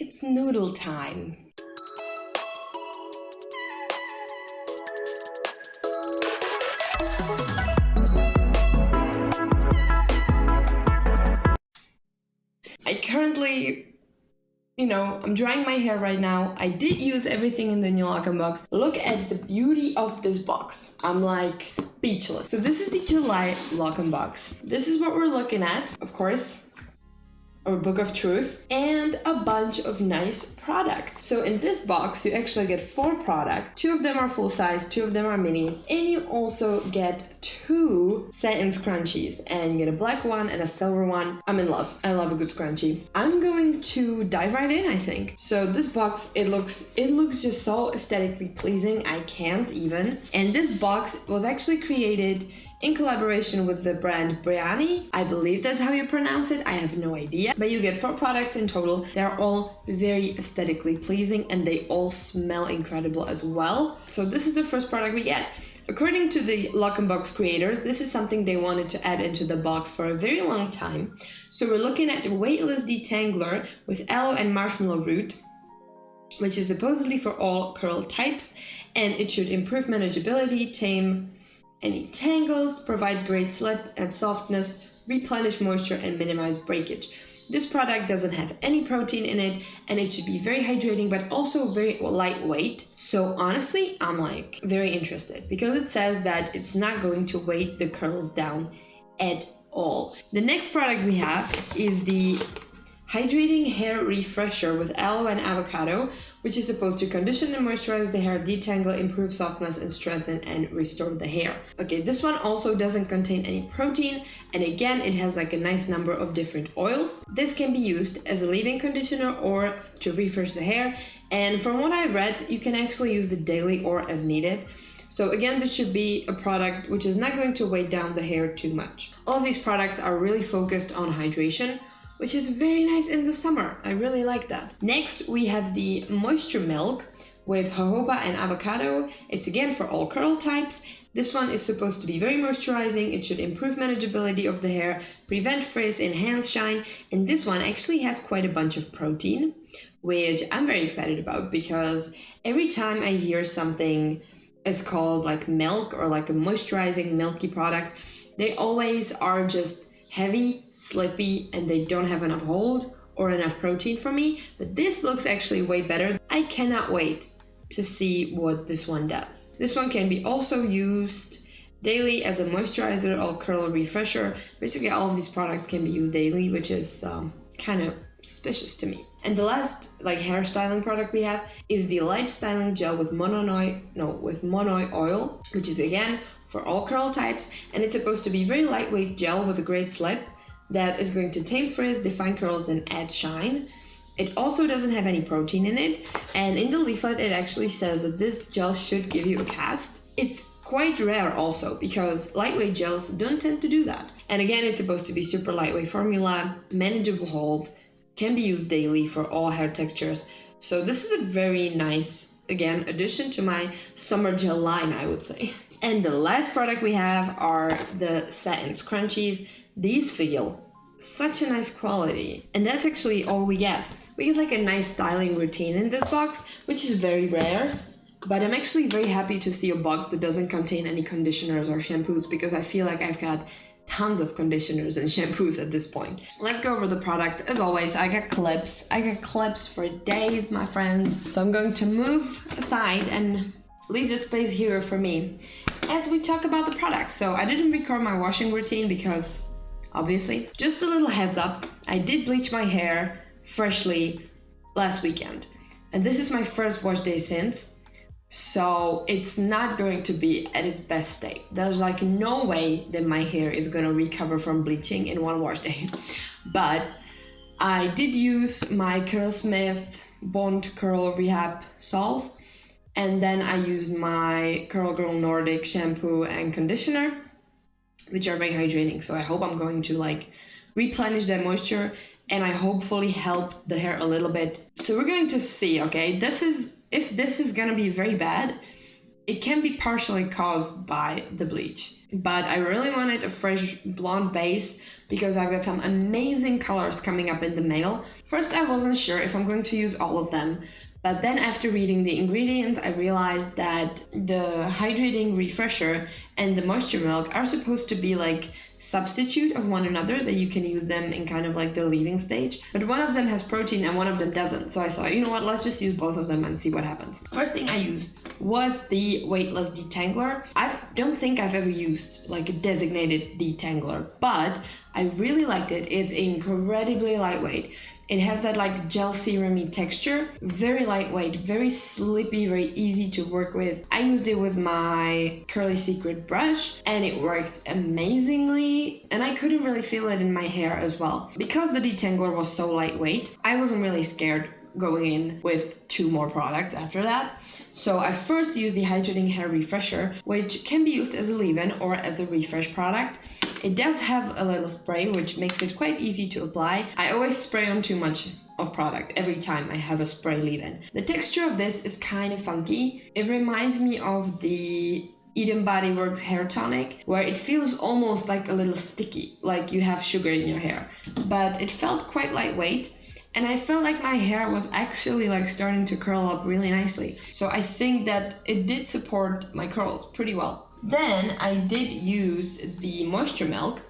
It's noodle time. I currently, I'm drying my hair right now. I did use everything in the new LOCKENBOX. Look at the beauty of this box. I'm like speechless. So this is the July LOCKENBOX. This is what we're looking at, of course. Our book of truth and a bunch of nice products. So in this box you actually get 4 products. 2 of them are full size, 2 of them are minis, and you also get 2 satin scrunchies, and you get a black one and a silver one. I'm in love. I love a good scrunchie. I'm going to dive right in, I think. So this box, it looks just so aesthetically pleasing. I can't even. And this box was actually created in collaboration with the brand Breahni. I believe that's how you pronounce it. I have no idea. But you get 4 products in total. They're all very aesthetically pleasing and they all smell incredible as well. So this is the first product we get. According to the LOCKENBOX creators, this is something they wanted to add into the box for a very long time. So we're looking at the Weightless Detangler with aloe and marshmallow root, which is supposedly for all curl types, and it should improve manageability, tame any tangles, provide great slip and softness, replenish moisture, and minimize breakage. This product doesn't have any protein in it, and it should be very hydrating but also very lightweight. So honestly, I'm like very interested because it says that it's not going to weight the curls down at all. The next product we have is the Hydrating Hair Refresher with aloe and avocado, which is supposed to condition and moisturize the hair, detangle, improve softness, and strengthen and restore the hair. Okay, this one also doesn't contain any protein, and again, it has like a nice number of different oils. This can be used as a leave-in conditioner or to refresh the hair, and from what I read, you can actually use it daily or as needed. So again, this should be a product which is not going to weigh down the hair too much. All of these products are really focused on hydration, which is very nice in the summer. I really like that. Next, we have the Moisture Milk with jojoba and avocado. It's again for all curl types. This one is supposed to be very moisturizing. It should improve manageability of the hair, prevent frizz, enhance shine. And this one actually has quite a bunch of protein, which I'm very excited about because every time I hear something is called like milk or like a moisturizing milky product, they always are just heavy, slippy, and they don't have enough hold or enough protein for me. But this looks actually way better. I cannot wait to see what this one does. This one can be also used daily as a moisturizer or curl refresher. Basically, all of these products can be used daily, which is kind of suspicious to me. And the last hair styling product we have is the Light Styling Gel with mononoy oil, which is again for all curl types, and it's supposed to be very lightweight gel with a great slip that is going to tame frizz, define curls, and add shine. It also doesn't have any protein in it, and in the leaflet it actually says that this gel should give you a cast. It's quite rare also because lightweight gels don't tend to do that. And again, it's supposed to be super lightweight formula, manageable hold, can be used daily for all hair textures. So this is a very nice, again, addition to my summer gel line, I would say. And the last product we have are the satin scrunchies. These feel such a nice quality, and that's actually all we get. We get like a nice styling routine in this box, which is very rare, but I'm actually very happy to see a box that doesn't contain any conditioners or shampoos because I feel like I've got tons of conditioners and shampoos at this point. Let's go over the products. As always, I got clips. I got clips for days, my friends. So I'm going to move aside and leave this space here for me as we talk about the products. So I didn't record my washing routine because obviously, just a little heads up, I did bleach my hair freshly last weekend. And this is my first wash day since. So it's not going to be at its best state. There's like no way that my hair is gonna recover from bleaching in one wash day. But I did use my Curlsmith Bond Curl Rehab Solve, and then I used my CurlGirl Nordic shampoo and conditioner, which are very hydrating. So I hope I'm going to replenish that moisture, and I hopefully help the hair a little bit. So we're going to see, okay? If this is gonna be very bad, It can be partially caused by the bleach, but I really wanted a fresh blonde base because I've got some amazing colors coming up in the mail. First, I wasn't sure if I'm going to use all of them, but then after reading the ingredients, I realized that the Hydrating Refresher and the Moisture Milk are supposed to be like substitute of one another, that you can use them in kind of like the leave-in stage, but one of them has protein and one of them doesn't. So I thought, you know what, let's just use both of them and see what happens. First thing I used was the Weightless Detangler. I don't think I've ever used like a designated detangler, but I really liked it. It's incredibly lightweight. It has that like gel serum-y texture, very lightweight, very slippy, very easy to work with. I used it with my Curly Secret brush and it worked amazingly, and I couldn't really feel it in my hair as well. Because the detangler was so lightweight, I wasn't really scared going in with 2 more products after that. So I first used the Hydrating Hair Refresher, which can be used as a leave-in or as a refresh product. It does have a little spray, which makes it quite easy to apply. I always spray on too much of product every time I have a spray leave-in. The texture of this is kind of funky. It reminds me of the Eden Body Works hair tonic, where it feels almost like a little sticky, like you have sugar in your hair. But it felt quite lightweight, and I felt like my hair was actually like starting to curl up really nicely. So I think that it did support my curls pretty well. Then I did use the Moisture Milk,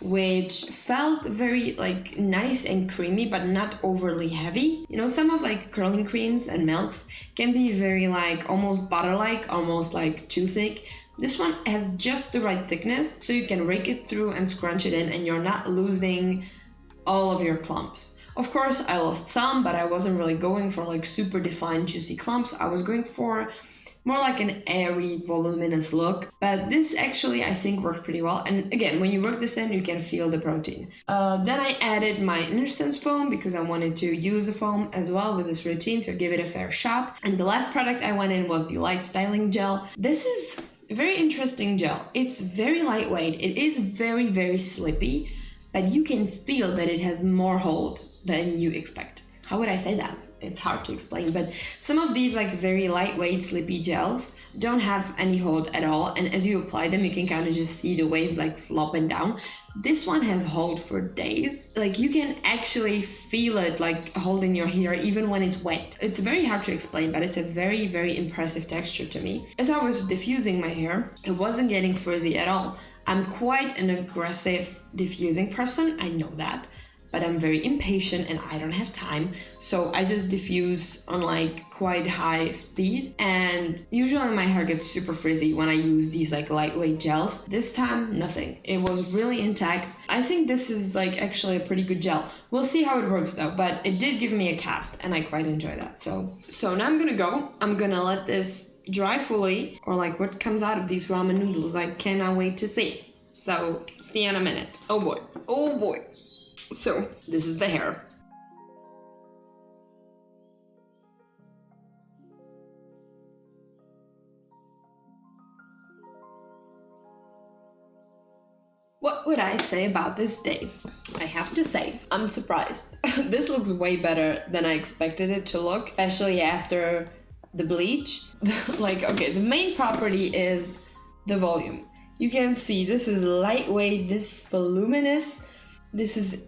which felt very like nice and creamy, but not overly heavy. You know, some of like curling creams and milks can be very like almost butter-like, almost like too thick. This one has just the right thickness, so you can rake it through and scrunch it in, and you're not losing all of your clumps. Of course, I lost some, but I wasn't really going for like super defined juicy clumps. I was going for more like an airy, voluminous look. But this actually, I think, worked pretty well. And again, when you work this in, you can feel the protein. Then I added my Innocence foam because I wanted to use a foam as well with this routine, so give it a fair shot. And the last product I went in was the Light Styling Gel. This is a very interesting gel. It's very lightweight. It is very, very slippy, but you can feel that it has more hold than you expect. How would I say that? It's hard to explain, but some of these like very lightweight slippy gels don't have any hold at all, and as you apply them you can kind of just see the waves like flopping down. This one has hold for days. Like you can actually feel it like holding your hair even when it's wet. It's very hard to explain, but it's a very, very impressive texture to me. As I was diffusing my hair, it wasn't getting frizzy at all. I'm quite an aggressive diffusing person, I know that, but I'm very impatient and I don't have time, so I just diffuse on like quite high speed, and usually my hair gets super frizzy when I use these like lightweight gels. This time, nothing. It was really intact. I think this is like actually a pretty good gel. We'll see how it works though, but it did give me a cast and I quite enjoy that. So now I'm gonna let this dry fully, or like what comes out of these ramen noodles. I cannot wait to see. So see you in a minute. Oh boy, oh boy. So this is the hair. What would I say about this day? I have to say, I'm surprised. This looks way better than I expected it to look, especially after the bleach. Like, okay, the main property is the volume. You can see this is lightweight, this is voluminous, this is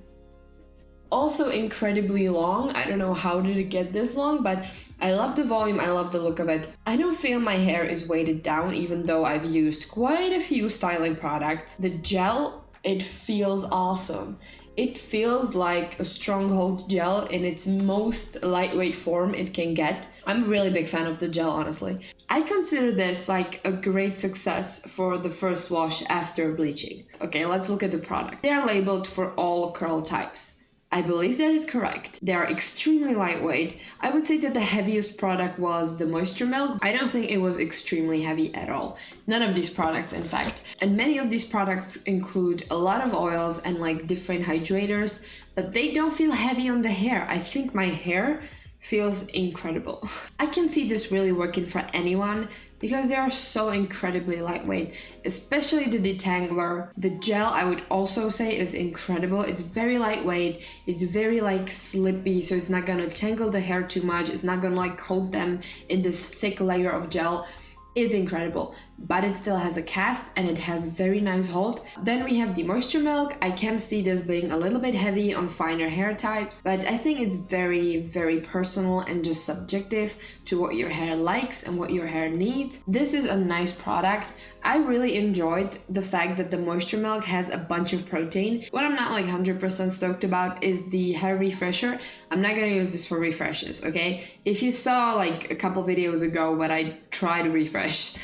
also incredibly long. I don't know how did it get this long, but I love the volume, I love the look of it. I don't feel my hair is weighted down, even though I've used quite a few styling products. The gel, it feels awesome. It feels like a stronghold gel in its most lightweight form it can get. I'm a really big fan of the gel, honestly. I consider this like a great success for the first wash after bleaching. Okay, let's look at the product. They are labeled for all curl types. I believe that is correct. They are extremely lightweight. I would say that the heaviest product was the Moisture Milk. I don't think it was extremely heavy at all. None of these products, in fact. And many of these products include a lot of oils and like different hydrators, but they don't feel heavy on the hair. I think my hair feels incredible. I can see this really working for anyone because they are so incredibly lightweight, especially the Detangler. The gel, I would also say, is incredible. It's very lightweight, it's very like slippy, so it's not gonna tangle the hair too much, it's not gonna like coat them in this thick layer of gel. it's incredible, but it still has a cast and it has very nice hold. Then we have the Moisture Milk. I can see this being a little bit heavy on finer hair types, but I think it's very personal and just subjective to what your hair likes and what your hair needs. This is a nice product. I really enjoyed the fact that the Moisture Milk has a bunch of protein. What I'm not like 100% stoked about is the hair refresher. I'm not gonna use this for refreshes, okay? If you saw like a couple videos ago when I tried to refresh,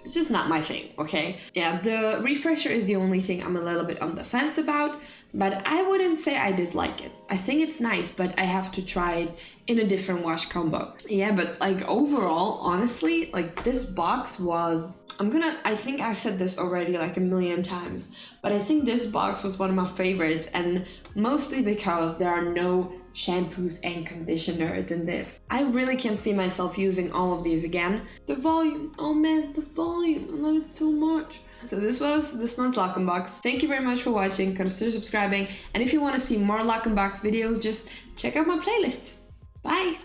it's just not my thing, okay? Yeah, the refresher is the only thing I'm a little bit on the fence about, but I wouldn't say I dislike it. I think it's nice, but I have to try it in a different wash combo. Yeah, but like overall, honestly, like this box was, I think I said this already like a million times, but I think this box was one of my favorites, and mostly because there are no shampoos and conditioners in this. I really can see myself using all of these again. The volume, oh man, the volume, I love it so much. So this was this month's LOCKENBOX. Thank you very much for watching, consider subscribing, and if you want to see more LOCKENBOX videos, just check out my playlist. Bye!